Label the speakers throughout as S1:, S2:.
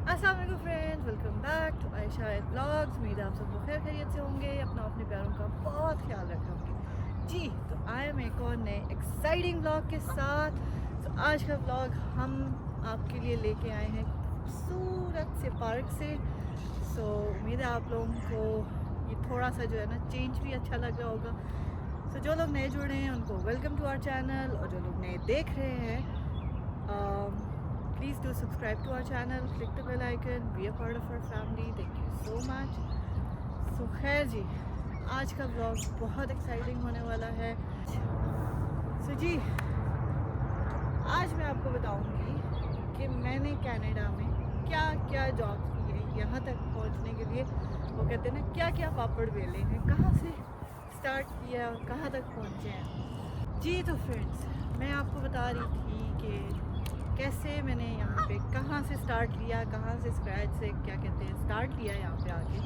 S1: अस्सलाम वालेकुम friends, welcome back to Aisha blogs. उम्मीद है आप सब लोग खैर खैरियत से होंगे, अपने प्यारों का बहुत ख्याल रख रहे होंगे जी। तो आई एम एक और नए एक्साइटिंग ब्लॉग के साथ। तो आज का ब्लॉग हम आपके लिए लेके आए हैं खूबसूरत से पार्क से। सो उम्मीद है आप लोगों को ये थोड़ा सा जो है ना चेंज भी अच्छा लग रहा होगा। सो जो लोग नए जुड़े हैं उनको वेलकम टू आवर चैनल, और जो लोग नए देख रहे हैं please do subscribe to our channel, click the bell icon, be a part of our family. Thank you so much. So खैर जी, आज का vlog बहुत exciting होने वाला है। So जी, आज मैं आपको बताऊंगी कि मैंने कनाडा में क्या क्या जॉब्स की है यहाँ तक पहुँचने के लिए। वो कहते हैं ना, क्या क्या पापड़ बेले हैं, कहाँ से स्टार्ट किया और कहाँ तक पहुँचे हैं जी। तो फ्रेंड्स, मैं आपको बता रही थी कि कैसे मैंने यहाँ पे कहाँ से स्टार्ट लिया, कहाँ से स्क्रैच से क्या कहते हैं स्टार्ट लिया यहाँ पे आके।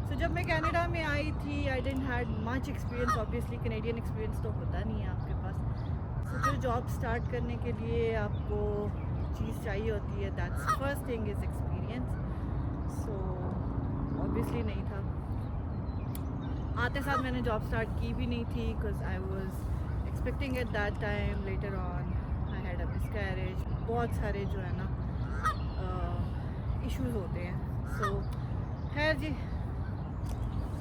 S1: सो जब मैं कनाडा में आई थी, I didn't had much experience. Obviously Canadian experience तो होता नहीं है आपके पास। सो जो जॉब स्टार्ट करने के लिए आपको चीज़ चाहिए होती है, that's first thing is experience. So obviously नहीं था, आते साथ मैंने जॉब स्टार्ट की भी नहीं थी, because I was expecting eight that time. Later on I had a miscarriage. बहुत सारे जो है ना इश्यूज होते हैं। सो खैर जी,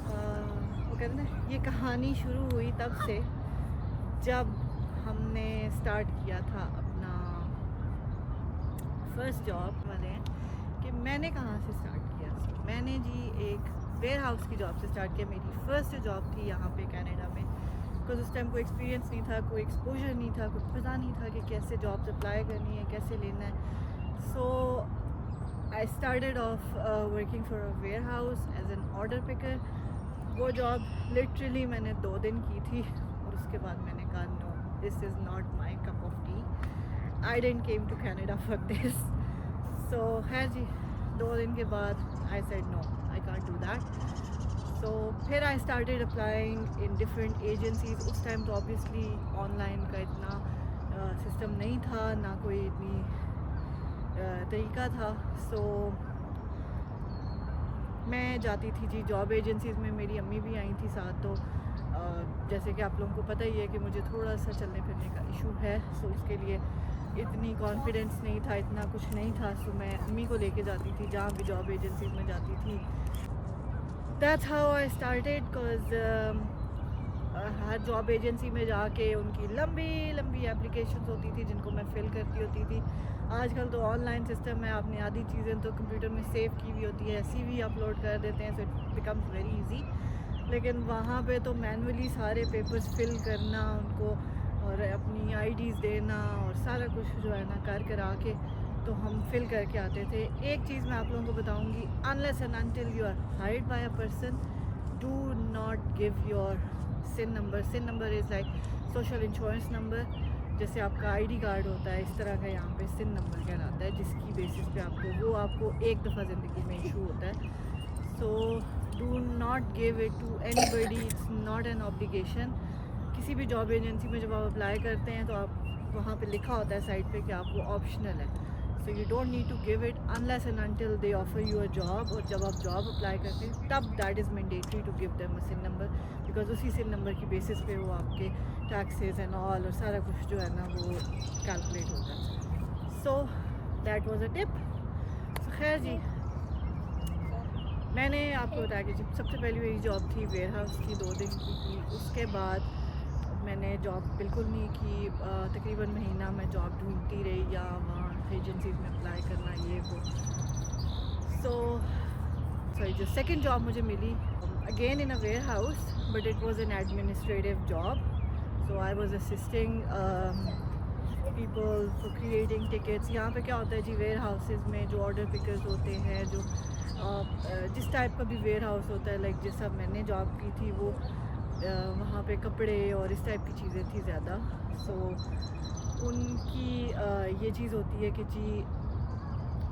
S1: वो कहते हैं ना, ये कहानी शुरू हुई तब से जब हमने स्टार्ट किया था अपना फर्स्ट जॉब वाले कि मैंने कहाँ से स्टार्ट किया। So, मैंने जी एक वेयर हाउस की जॉब से स्टार्ट किया। मेरी फर्स्ट जॉब थी यहाँ पे कनाडा में, बिकॉज उस टाइम कोई एक्सपीरियंस नहीं था, कोई एक्सपोजर नहीं था, कुछ पता नहीं था कि कैसे जॉब्स अप्लाई करनी है, कैसे लेना है। So I started off working for a warehouse as an order picker. वो जॉब लिटरली मैंने 2 दिन की थी, और उसके बाद मैंने कहा no, this is not my cup of tea, I didn't came to Canada for this. So खैर जी, 2 दिन के बाद I said no, I can't do that. तो फिर I started applying in different agencies. उस टाइम तो ऑब्वियसली ऑनलाइन का इतना सिस्टम नहीं था, ना कोई इतनी तरीका था। सो मैं जाती थी जी जॉब एजेंसीज़ में। मेरी अम्मी भी आई थी साथ। तो जैसे कि आप लोगों को पता ही है कि मुझे थोड़ा सा चलने फिरने का इशू है। सो उसके लिए इतनी कॉन्फिडेंस नहीं था, इतना कुछ नहीं था। सो मैं अम्मी को लेके जाती थी जहाँ भी जॉब एजेंसीज़ में जाती थी। That's how I started, cause her job agency में जाके उनकी लंबी लंबी एप्लीकेशंस होती थी जिनको मैं फ़िल करती होती थी। आजकल तो ऑनलाइन सिस्टम है, आपने आधी चीज़ें तो कंप्यूटर में सेव की हुई होती है, सीवी अपलोड कर देते हैं, so it becomes very easy. लेकिन वहाँ पे तो मैनुअली सारे पेपर्स फिल करना उनको, और अपनी आईडीज़ देना, और सारा कुछ जो है ना कर करा के तो हम फिल करके आते थे। एक चीज़ मैं आप लोगों को बताऊंगी, unless and until you are hired by a person, do not give your SIN number. SIN number is like social insurance number, जैसे आपका आईडी कार्ड होता है, इस तरह का यहाँ पे सिन नंबर कहलाता है, जिसकी बेसिस पे आपको एक दफ़ा ज़िंदगी में इशू होता है। So do not give it to anybody, it's not an obligation. किसी भी जॉब एजेंसी में जब आप अप्लाई करते हैं तो आप वहाँ पे लिखा होता है साइड पे कि आपको ऑप्शनल है। So you don't need to give it unless and until they offer you a job. और जब आप जॉब अप्लाई करते हैं तब that is mandatory to give them a SIN number, because उसी सिन नंबर की बेसिस पे वो आपके टैक्सेस एंड ऑल और सारा कुछ जो है ना वो कैलकुलेट होता है। So that was a tip. So खैर जी, मैंने आपको बताया कि जब सबसे पहली मेरी जॉब थी वेयर हाउस की, 2 दिन की। उसके बाद मैंने जॉब बिल्कुल नहीं की। तकरीबन महीना मैं जॉब ढूंढती रही, या वहाँ एजेंसीज में अप्लाई करना, ये वो। सॉरी, जो सेकंड जॉब मुझे मिली again in a warehouse, but it was an administrative job. So I was assisting people for creating tickets. यहाँ पे क्या होता है जी, वेयर हाउसेज में जो ऑर्डर पिकर्स होते हैं, जो जिस टाइप का भी वेयर हाउस होता है, लाइक जैसा मैंने जॉब की थी वो वहाँ पे कपड़े और इस टाइप की चीज़ें थी ज़्यादा। सो उनकी ये चीज़ होती है कि जी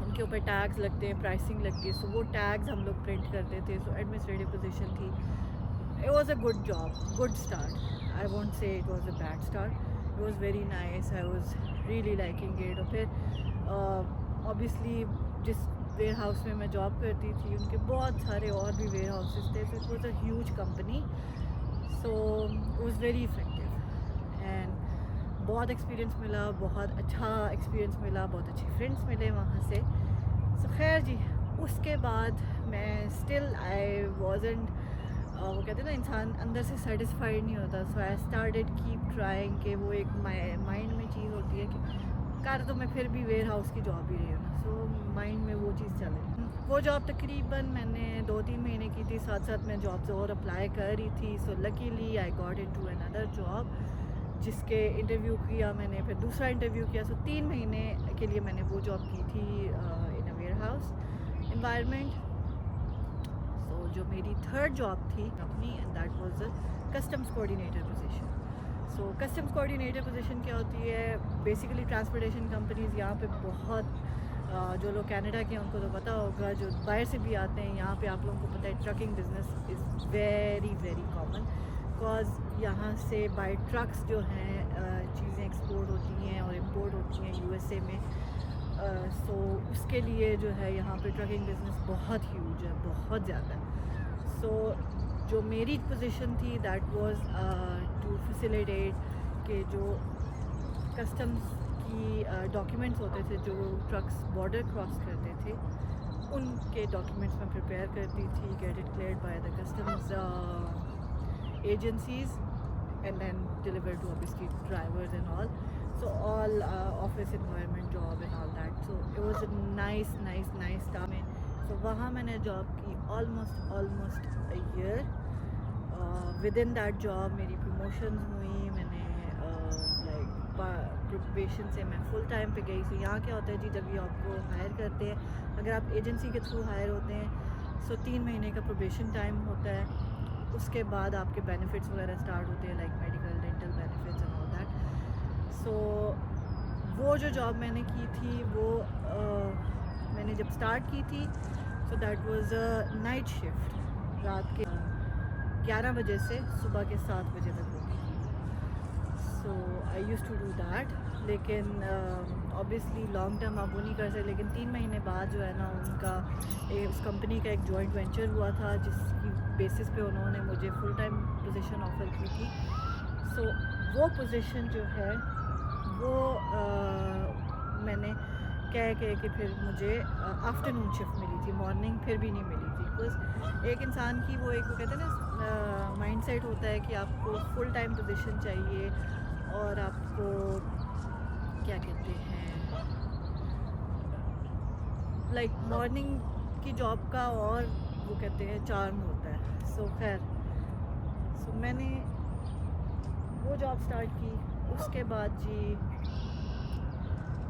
S1: उनके ऊपर टैग्स लगते हैं, प्राइसिंग लगती है। सो वो टैग्स हम लोग प्रिंट करते थे। सो एडमिनिस्ट्रेटिव पोजीशन थी। It was a good job, good start. I won't say it was a bad start, it was very nice, I was really liking it. और फिर ऑब्वियसली जिस वेयर हाउस में मैं जॉब करती थी उनके बहुत सारे और भी वेयर हाउसेस थे, सो it was a huge company, so it was very effective and बहुत एक्सपीरियंस मिला, बहुत अच्छा एक्सपीरियंस मिला, बहुत अच्छे फ्रेंड्स मिले वहाँ से। सो खैर जी, उसके बाद मैं स्टिल आई वाजंट, वो कहते हैं ना इंसान अंदर से सेटिस्फाइड नहीं होता, सो आई स्टार्टेड कीप ट्राइंग कि वो एक माइंड में चीज़ होती है कि कर तो मैं फिर भी वेयर हाउस की जॉब ही रही हूँ ना, सो माइंड में वो चीज़ चले। वो जॉब तकरीबन मैंने 2-3 महीने की थी, साथ साथ मैं जॉब्स और अप्लाई कर रही थी, so luckily I got into another job जिसके इंटरव्यू किया मैंने, फिर दूसरा इंटरव्यू किया, सो 3 महीने के लिए मैंने वो जॉब की थी इन अ वेयर हाउस इन्वायरमेंट। सो जो मेरी थर्ड जॉब थी अपनी, and that was a customs coordinator position. So customs coordinator position क्या होती है, बेसिकली ट्रांसपोर्टेशन कंपनीज़ यहाँ पे बहुत जो लोग कनाडा के हैं उनको तो पता होगा, जो बाहर से भी आते हैं यहाँ पे आप लोगों को पता है trucking business is very very common, because यहाँ से बाय ट्रक्स जो हैं चीज़ें एक्सपोर्ट होती हैं और इंपोर्ट होती हैं यूएसए में। सो उसके लिए जो है यहाँ पे ट्रकिंग बिजनेस बहुत ह्यूज है, बहुत ज़्यादा। सो जो मेरी पोजीशन थी दैट वाज टू फैसिलिटेट कि जो कस्टम्स की डॉक्यूमेंट्स होते थे, जो ट्रक्स बॉर्डर क्रॉस करते थे, उनके डॉक्यूमेंट्स मैं प्रिपेयर करती थी, get it cleared by the customs agencies and then deliver to obviously drivers and all, so all office environment job and all that. So it was a nice time. So वहाँ मैंने job की almost a year. Within that job मेरी promotions हुई, मैंने probation से मैं full time पे गई। सो यहाँ क्या होता है जी, जब ये आपको हायर करते हैं, अगर आप एजेंसी के थ्रू हायर होते हैं, सो 3 महीने का प्रोबेशन टाइम होता है, उसके बाद आपके बेनिफिट्स वगैरह स्टार्ट होते हैं, like medical, dental benefits and all that. So वो जो जॉब मैंने की थी वो मैंने जब स्टार्ट की थी, सो that was a night shift, रात के 11 बजे से सुबह के 7 बजे तक होती थी। सो आई यूज़ टू डू दैट, लेकिन ऑब्वियसली लॉन्ग टर्म आप वो नहीं कर सकते, लेकिन 3 महीने बाद जो है ना उनका उस कंपनी का एक जॉइंट वेंचर हुआ था, जिसकी बेसिस पे उन्होंने मुझे फुल टाइम पोजीशन ऑफ़र की थी। सो वो पोजीशन जो है वो मैंने कह के फिर मुझे आफ्टरनून शिफ्ट मिली थी, मॉर्निंग फिर भी नहीं मिली थी, बिकॉज एक इंसान की वो कहते हैं ना माइंड सेट होता है कि आपको फुल टाइम पोजीशन चाहिए और आपको क्या कहते हैं लाइक मॉर्निंग की जॉब का और वो कहते हैं चार्म होता है। सो खैर, सो मैंने वो जॉब स्टार्ट की, उसके बाद जी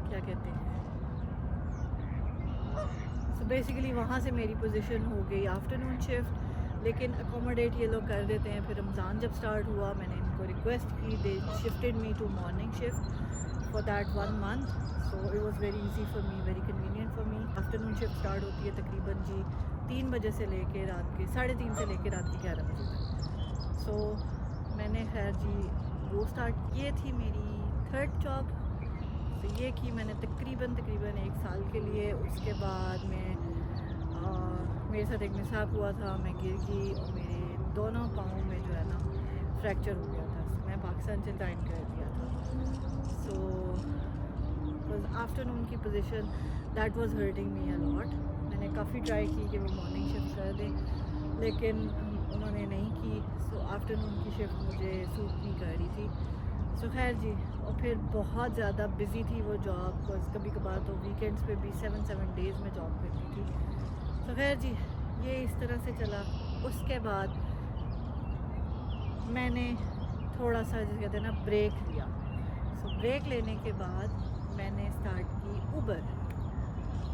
S1: क्या कहते हैं, सो बेसिकली वहाँ से मेरी पोजीशन हो गई आफ्टरनून शिफ्ट, लेकिन अकोमोडेट ये लोग कर देते हैं। फिर रमज़ान जब स्टार्ट हुआ, मैंने इनको रिक्वेस्ट की, they shifted me to morning shift for that 1 month. So it was very easy for me, very convenient for me. Afternoon shift start होती है तकरीबन जी 3 बजे से लेके रात के 3:30 से लेके रात के 11 बजे तक। सो मैंने खैर जी वो स्टार्ट, ये थी मेरी थर्ड जॉब। तो ये की मैंने तकरीबन 1 साल के लिए। उसके बाद मैं मेरे साथ एक मिसहैप हुआ था, मैं गिर गई और मेरे दोनों पाँव में जो है ना फ्रैक्चर हो गया था। मैं पाकिस्तान से रिज़ाइन कर दिया था। सो आफ्टरनून की position that was hurting me a lot. मैंने काफ़ी ट्राई की कि वो मॉर्निंग शिफ्ट कर दें, लेकिन उन्होंने नहीं की। सो आफ्टरनून की शिफ्ट मुझे सूट नहीं कर रही थी। सो खैर जी, और फिर बहुत ज़्यादा बिज़ी थी वो जॉब, बिकॉज कभी कभार तो वीकेंड्स पे भी 7 डेज़ में जॉब करती थी। तो खैर जी, ये इस तरह से चला। उसके बाद मैंने थोड़ा सा जिसे कहते हैं ना ब्रेक लिया। सो ब्रेक लेने के बाद मैंने स्टार्ट की उबर।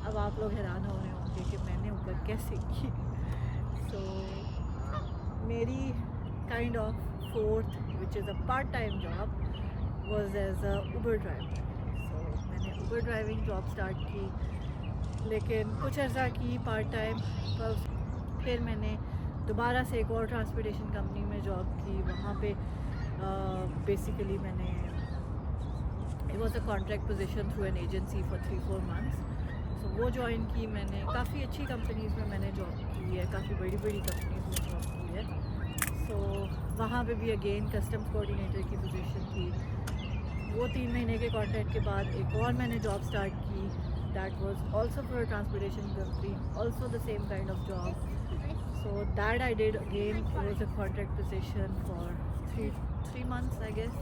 S1: अब आप लोग हैरान हो रहे होंगे कि मैंने उबर कैसे की। सो मेरी kind of fourth which is a part time job was as a Uber driver. So मैंने उबर ड्राइविंग जॉब स्टार्ट की, लेकिन कुछ अर्सा की पार्ट टाइम, पर फिर मैंने दोबारा से एक और ट्रांसपोर्टेशन कंपनी में जॉब की। वहाँ पे बेसिकली मैंने it was a contract position through an agency for 3-4 months. So वो ज्वाइन की मैंने। काफ़ी अच्छी कंपनीज़ में मैंने जॉब की है, काफ़ी बड़ी बड़ी कंपनीज़ में जॉब की है। सो वहाँ पे भी अगेन कस्टम्स कोऑर्डिनेटर की पोजीशन थी। वो 3 महीने के कॉन्ट्रैक्ट के बाद एक और मैंने जॉब स्टार्ट की, that was also for transportation company, also the same kind of job. So that I did again, it was a contract position for 3 months I guess.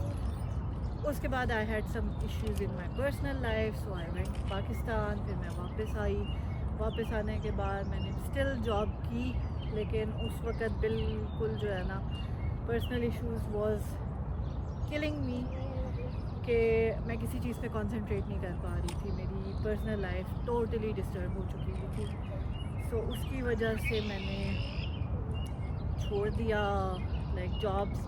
S1: उसके बाद I had some issues in my personal life, so I went to Pakistan. फिर मैं वापस आई। वापस आने के बाद मैंने स्टिल जॉब की, लेकिन उस वक़्त बिल्कुल जो है ना पर्सनल इश्यूज वाज किलिंग मी, कि मैं किसी चीज़ पे कंसंट्रेट नहीं कर पा रही थी। मेरी पर्सनल लाइफ टोटली डिस्टर्ब हो चुकी थी। सो उसकी वजह से मैंने छोड़ दिया लाइक जॉब्स।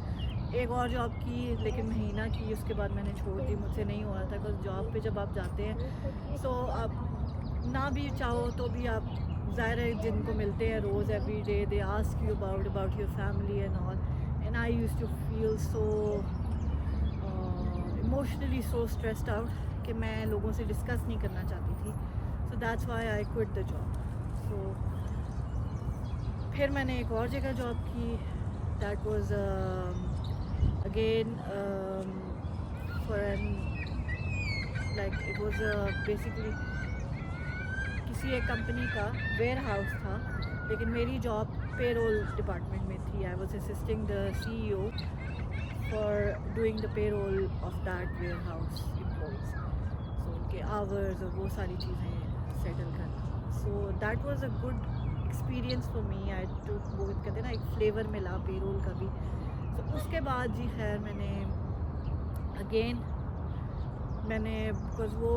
S1: एक और जॉब की, लेकिन महीना की, उसके बाद मैंने छोड़ दी। मुझसे नहीं हो रहा था, बिकॉज जॉब पे जब आप जाते हैं सो आप ना भी चाहो तो भी आप ज़ाहिर है जिनको मिलते हैं रोज़ every day, they ask you about your family and all, and I used to feel so emotionally so stressed out कि मैं लोगों से डिस्कस नहीं करना चाहती थी। So that's why I quit the job. So फिर मैंने एक और जगह जॉब की, that was again for an like it was basically किसी एक कंपनी का वेयर हाउस था, लेकिन मेरी जॉब पेरोल डिपार्टमेंट में थी। आई was assisting the CEO for doing the payroll of that warehouse employees, so उनके hours और वो सारी चीज़ें settle करना। So that was a good experience for me. I took वो कहते हैं ना एक फ्लेवर मिला पेरोल का भी। So उसके बाद जी खैर मैंने again बिकॉज वो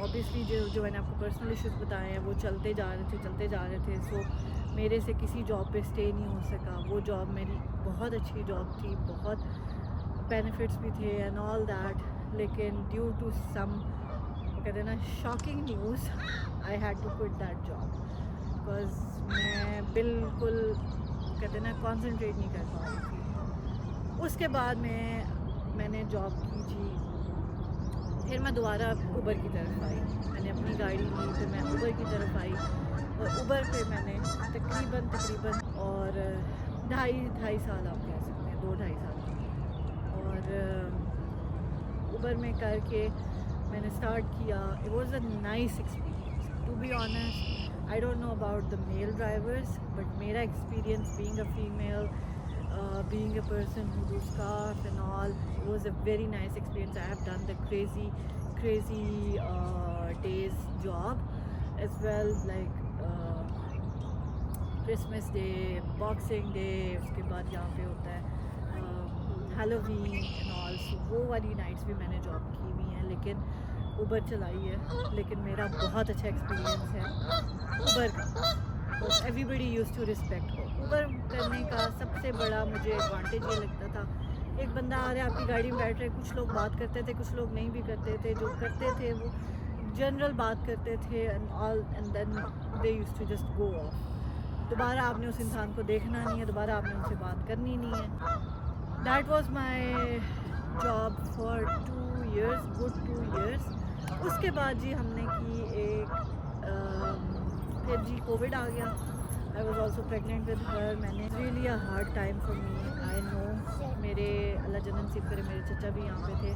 S1: ऑब्वियसली जो मैंने आपको पर्सनल इश्यूज बताए हैं वो चलते जा रहे थे। सो मेरे से किसी जॉब पे स्टे नहीं हो सका। वो जॉब मेरी बहुत अच्छी जॉब थी, बहुत बेनिफिट्स भी थे एंड ऑल दैट, लेकिन ड्यू टू सम कहते हैं ना shocking news I had to quit that job, because मैं बिल्कुल कहते हैं ना कॉन्सेंट्रेट नहीं कर पा रही थी। उसके बाद मैंने जॉब की जी। फिर मैं दोबारा उबर की तरफ आई। मैंने अपनी गाड़ी ली, फिर मैं उबर की तरफ आई, और उबर पे मैंने तकरीबन और ढाई साल आप कह सकते हैं, 2-2.5 साल। और उबर में करके मैंने स्टार्ट किया। It was a nice experience to be honest. I don't know about the male drivers, but मेरा experience being a female, being a person who do scarf and all, it was a very nice experience. I have done the crazy days job as well, like Christmas Day, Boxing Day, उसके बाद यहाँ पे होता है Halloween and all, so वो वाली nights भी मैंने जॉब की हुई हैं, लेकिन उबर चलाई है। लेकिन मेरा बहुत अच्छा एक्सपीरियंस है उबर का। एवरीबडी यूज़ टू रिस्पेक्ट उबर करने का। सबसे बड़ा मुझे एडवांटेज ये लगता था, एक बंदा आ रहा है आपकी गाड़ी में बैठ रहे, कुछ लोग बात करते थे, कुछ लोग नहीं भी करते थे। जो करते थे वो जनरल बात करते थे and all, and then they used to just go off. दोबारा आपने उस इंसान को देखना नहीं है, दोबारा आपने उनसे बात करनी नहीं है। That was my job for 2 years, good 2 years। उसके बाद जी हमने की फिर जी कोविड आ गया। I was also pregnant with her. मैंने really a hard time for me, I know. मेरे अल्लाह जन्नत नसीब करे, मेरे चचा भी यहाँ पे थे।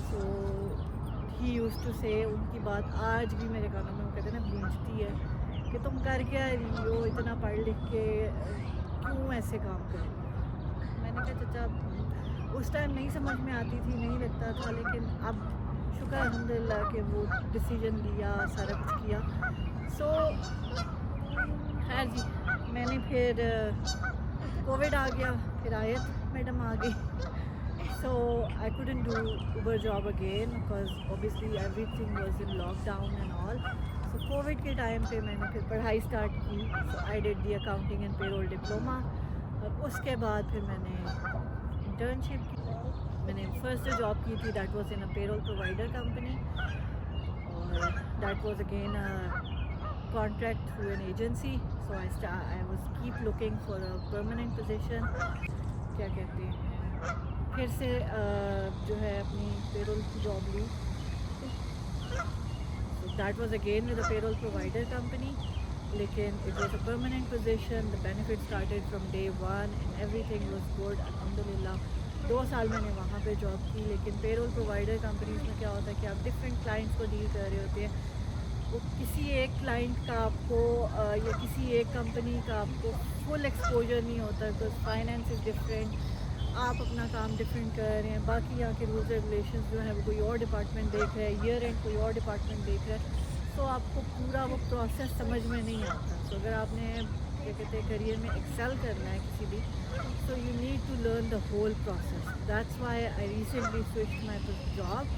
S1: सो ही यूज़ टू से, उनकी बात आज भी मेरे कानों में वो कहते हैं ना गूंजती है कि तुम कर क्या रही हो, इतना पढ़ लिख के क्यों ऐसे काम कर रही हो। मैंने कहा चचा उस टाइम नहीं समझ में आती थी, नहीं लगता था, लेकिन अब शुक्र अल्हम्दुलिल्लाह कि वो डिसीजन लिया, सारा कुछ किया। सो खैर जी मैंने फिर कोविड आ गया, फिर आयत मैडम आ गई। So I couldn't do Uber job again because obviously everything was in lockdown and all. So COVID के टाइम पे मैंने फिर पढ़ाई स्टार्ट की। So I did the accounting and payroll diploma, और उसके बाद फिर मैंने इंटर्नशिप की। मैंने फर्स्ट जो जॉब की थी that was in a payroll provider company, और that was again a contract through an agency. So I was keep looking for a permanent position, क्या कहते हैं, फिर से जो है अपनी पेरोल की जॉब ली। तो that was again with a payroll provider company, लेकिन it was a permanent position, the benefit started from day one and everything was good अल्हम्दुलिल्लाह। 2 साल मैंने वहाँ पे जॉब की। लेकिन पेरोल प्रोवाइडर कंपनीज में क्या होता है कि आप डिफरेंट क्लाइंट्स को डील कर रहे होते हैं। वो किसी एक क्लाइंट का आपको या किसी एक कंपनी का आपको फुल एक्सपोजर नहीं होता, बिकॉज फाइनेंस इज़ डिफरेंट, आप अपना काम डिफरेंट कर रहे हैं, बाकी यहाँ के रूल्स रेगुलेशंस जो है वो कोई और डिपार्टमेंट देख रहा है, ईयर एंड कोई और डिपार्टमेंट देख रहा है, तो आपको पूरा वो प्रोसेस समझ में नहीं आता। तो अगर आपने क्या कहते हैं करियर में एक्सेल करना है किसी भी, so you need to learn the whole process. That's why I recently switched my job.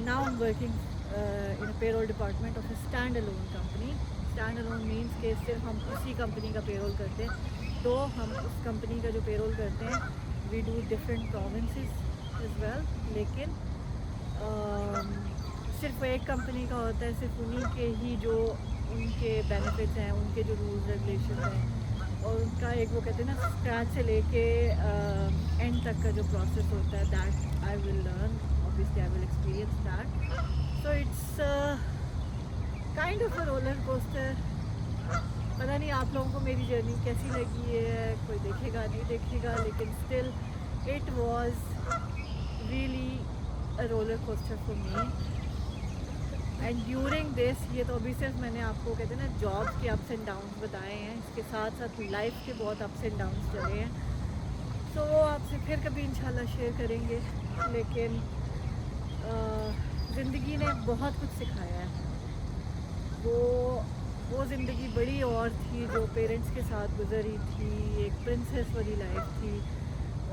S1: Now I'm working in a payroll department of a standalone company. Standalone means कि सिर्फ हम उसी कंपनी का पेरोल करते हैं। तो हम उस कंपनी का जो पेरोल करते हैं, we do different provinces as well. लेकिन सिर्फ एक कंपनी का होता है, सिर्फ उन्हीं के ही जो उनके बेनिफिट्स हैं, उनके जो रूल्स रेगुलेशन हैं, और उनका एक वो कहते हैं ना स्क्रैच से लेके एंड तक का जो प्रोसेस होता है, that I will learn, obviously I will experience that. So it's kind of a roller coaster. पता नहीं आप लोगों को मेरी जर्नी कैसी लगी है, कोई देखेगा नहीं देखेगा, लेकिन still it was really a roller coaster for me. And during this, ये तो अभी सिर्फ मैंने आपको कहते हैं ना जॉब के अप्स एंड डाउन्स बताए हैं, इसके साथ साथ लाइफ के बहुत अप्स एंड डाउन्स चले हैं, तो वो आपसे फिर कभी इंशाल्लाह शेयर करेंगे। लेकिन ज़िंदगी ने बहुत कुछ सिखाया है। वो ज़िंदगी बड़ी और थी जो पेरेंट्स के साथ गुजरी थी, एक प्रिंसेस वाली लाइफ थी,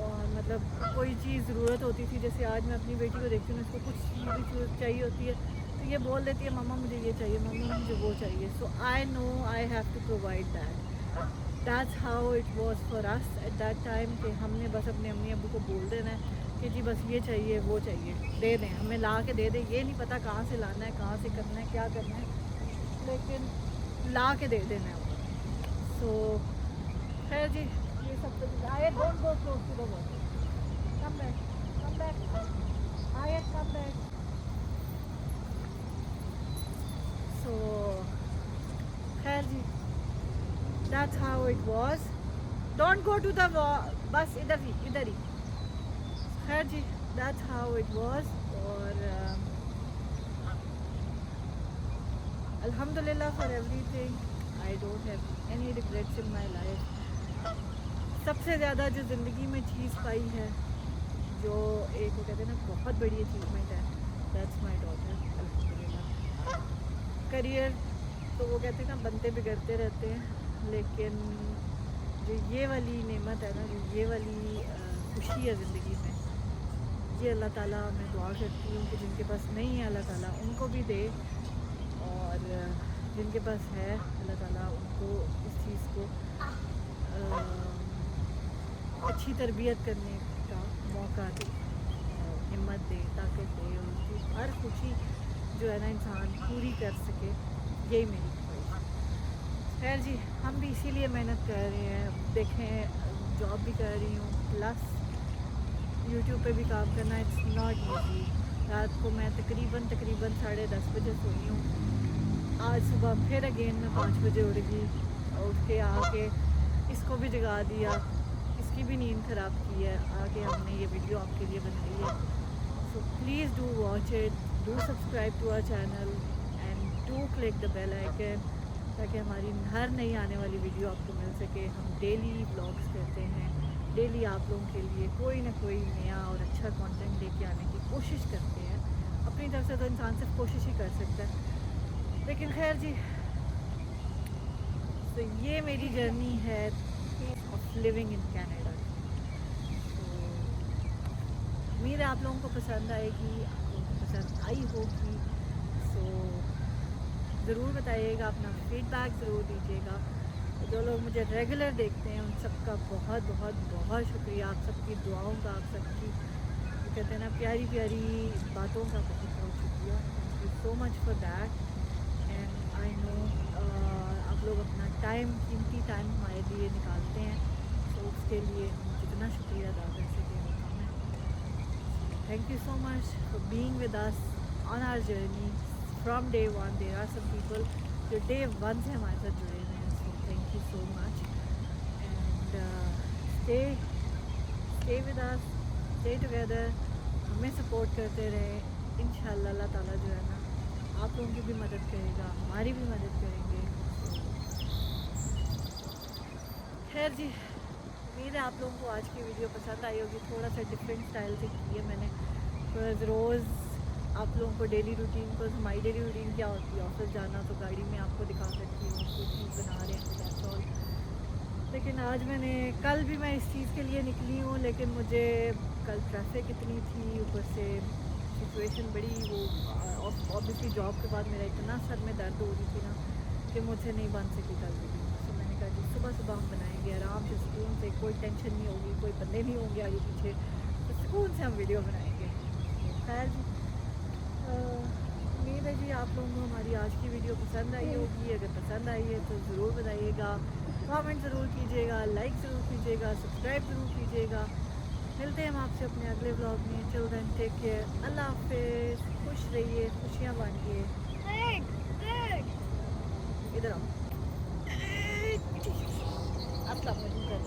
S1: और मतलब कोई चीज़ ज़रूरत होती थी, जैसे आज मैं अपनी बेटी को देखती हूँ, उसको कुछ चीज़ चाहिए होती है तो ये बोल देती है मम्मा मुझे ये चाहिए, मम्मा मुझे वो चाहिए। So I know I have to provide that. That's how it was for us at that time, कि हमने बस अपने अम्मी अबू को बोल देना है कि जी बस ये चाहिए वो चाहिए, दे दें, हमें ला के दे दें। ये नहीं पता कहाँ से लाना है, कहाँ से करना है, क्या करना है, लेकिन ला के दे देना है। सो खैर जी, ये सब तो आए, don't go close to the water, come back आए, कम बैक। सो खैर जी, that's how it was. Don't go to the बस इधर ही। खैर जी, दैट्स हाउ इट वाज। और अल्हम्दुलिल्लाह for everything, I don't have any regrets in my life. सबसे ज़्यादा जो ज़िंदगी में चीज़ पाई है, जो एक वो कहते हैं ना बहुत बड़ी अचीवमेंट है, दैट्स माई डॉटर अल्हम्दुलिल्लाह। करियर तो वो कहते हैं ना बनते बिगड़ते रहते हैं, लेकिन जो ये वाली नेमत है ना, जो ये वाली खुशी है ज़िंदगी में, ये अल्लाह ताला मैं दुआ करती हूँ कि जिनके पास नहीं है अल्लाह ताला उनको भी दे, और जिनके पास है अल्लाह ताला उनको इस चीज़ को अच्छी तरबियत करने का मौका दे, हिम्मत दे, ताकत दे, और उसकी हर खुशी जो है ना इंसान पूरी कर सके। यही मेरी ख्वाहिश। खैर जी, हम भी इसीलिए मेहनत कर रहे हैं। देखें, जॉब भी कर रही हूँ, प्लस यूट्यूब पे भी काम करना, इट्स नॉट ईजी। रात को मैं तकरीबन 10:30 बजे सोई हूँ। आज सुबह फिर अगेन मैं 5 बजे उठ के आके इसको भी जगा दिया, इसकी भी नींद ख़राब की है, आके हमने ये वीडियो आपके लिए बनाई है। So please do watch it, do subscribe to our channel and do click the bell icon, ताकि हमारी हर नई आने वाली वीडियो आपको मिल सके। हम डेली व्लॉग्स करते हैं, डेली आप लोगों के लिए कोई ना कोई नया और अच्छा कंटेंट लेके आने की कोशिश करते हैं। अपनी तरफ से तो इंसान सिर्फ कोशिश ही कर सकता है, लेकिन खैर जी, तो ये मेरी जर्नी है ऑफ लिविंग इन कैनेडा। तो उम्मीद है आप लोगों को पसंद आएगी, आप लोगों को पसंद आई होगी। सो ज़रूर बताइएगा, अपना फीडबैक ज़रूर दीजिएगा। जो लोग मुझे रेगुलर देखते हैं उन सबका बहुत बहुत बहुत शुक्रिया, आप सबकी दुआओं का, आप सबकी कहते हैं ना प्यारी प्यारी बातों का बहुत बहुत शुक्रिया। Thank you so much for that. And I know आप लोग अपना टाइम, कीमती टाइम हमारे लिए निकालते हैं, तो उसके लिए हम जितना शुक्रिया अदा कर सकें वो कम है। Thank you so much for being with us on our journey from day one. There are some people जो डे वन से हमारे साथ जुड़े हुए हैं. So thank you so much and stay with us, stay together. हमें support करते रहे. इंशाल्लाह अल्लाह ताला जो है ना आप लोगों की भी मदद करेगा, हमारी भी मदद करेंगे. खैर जी, उम्मीद है आप लोगों को आज की वीडियो पसंद आई होगी. थोड़ा सा डिफरेंट स्टाइल से की है मैंने. रोज़ आप लोगों को डेली रूटीन को, हमारी डेली रूटीन क्या होती है, ऑफिस जाना, तो गाड़ी में आपको दिखा सकती हूँ कुछ चीज़ बना रहे हैं दैट्स ऑल. लेकिन आज मैंने, कल भी मैं इस चीज़ के लिए निकली हूँ, लेकिन मुझे कल ट्रैफिक इतनी थी, ऊपर से सिचुएशन बड़ी वो ऑब्वियसली जॉब के बाद मेरा इतना सर में दर्द हो रही थी ना कि मुझसे नहीं बन सकी कल वीडियो. तो मैंने कहा जी सुबह सुबह हम बनाएंगे आराम से, सुकून से, कोई टेंशन नहीं होगी, कोई बंदे नहीं होंगे आगे पीछे, तो सुकून से हम वीडियो बनाएंगे. खैर जी, उम्मीद है जी आप लोगों को हमारी आज की वीडियो पसंद आई होगी. अगर पसंद आई है तो ज़रूर बताइएगा, कमेंट ज़रूर कीजिएगा, लाइक ज़रूर कीजिएगा, सब्सक्राइब ज़रूर कीजिएगा. मिलते हैं हम आपसे अपने अगले व्लॉग में. टिल देन टेक केयर, अल्लाह हाफिज़. खुश रहिए, खुशियाँ बांटिए. इधर आओ. अस्सलाम वालेकुम.